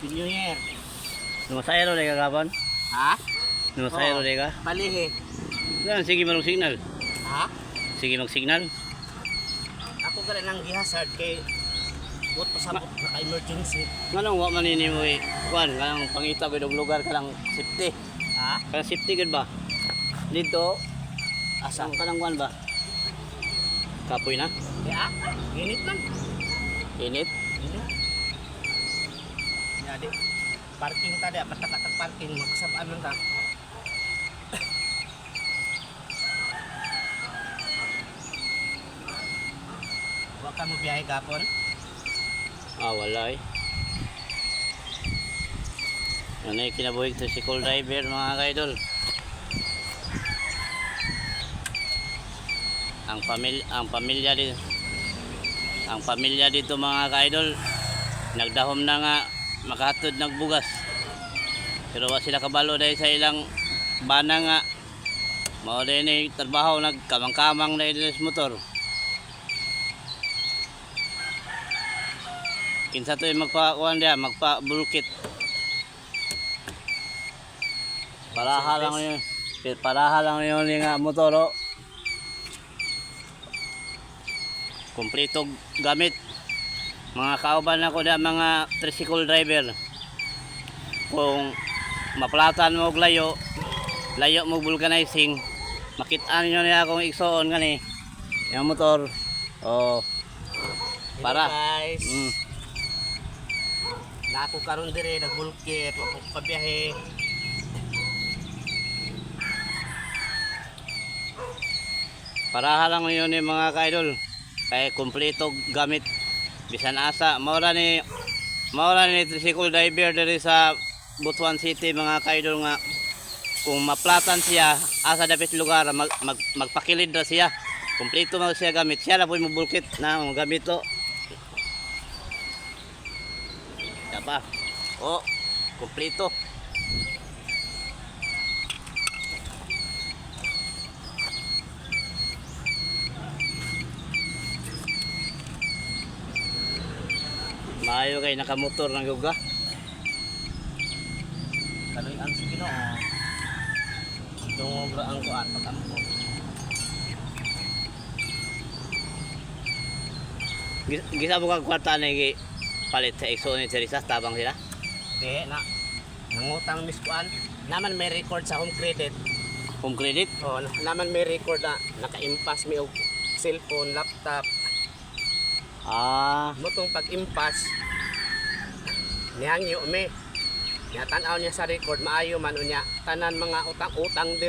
New Year. Numasayro na kagapon? Ha? Numasayro Oo. na ka? Balihe. Yan, sige marong signal. Ha? Sige mag-signal. Ako ka rin ang gihasard kay buot pasabot na emergency. Nganong wa man ini mo kuan, kanang pangita gud og lugar kanang safety. Ha? Kanang safety gud ba? Dito Asa? kanang kuan ba? Kapoy na. Ya? Ginit man. Init. Ginit. Jadi parking tadi patak-patak parking magsabaan man ta. Wa ka mo biyahe gapon? Ah, wala eh. Ano yung kinabuhi ito si call driver mga kaidol. Ang pamilya dito mga kaidol nagdahom na nga makahatod nagbugas. Pero wa sila kabalo dahil sa ilang bana nga mao din ni trabaho nagkamang-kamang na sa motor. Kinsa to magpa-kuan dia, magpa-bulkit. Paraha lang yun nga motor oh. Kompleto gamit. Mga kauban ako da mga tricycle driver. Kung maplatan mo og layo mo vulcanizing, makit-an nyo niya akong igsoon gani. Yung motor. Oh. Para. Guys. Mm. Na ako karon dire nagbulkit, wa ko pabiyahe. Paraha lang yun ni mga kaidol. Kaya kompleto gamit. Bisan asa. Maura ni tricycle driver diri sa Butuan City mga kaidol nga. Kung maplatan siya, asa dapat lugar, magpakilid na siya. Kompleto mo siya gamit. Siya na po yung bulkit na gamit to. Pa. Oh, kompleto. Maayo kay nakamotor ng yoga. Kaloy ang sige no. Itong ang kuan patampo. Gisa mo kang kwarta na palit sa exo ni Teresa, tabang sila? Di na. Nangutang miss kuan. Naman may record sa home credit. Home credit? Oh, naman may record na naka-impas mi og cellphone, laptop. Ah, Motong pag-impas nihangyo mi. Nya tan-aw niya sa record maayo man unya tanan mga utang-utang dir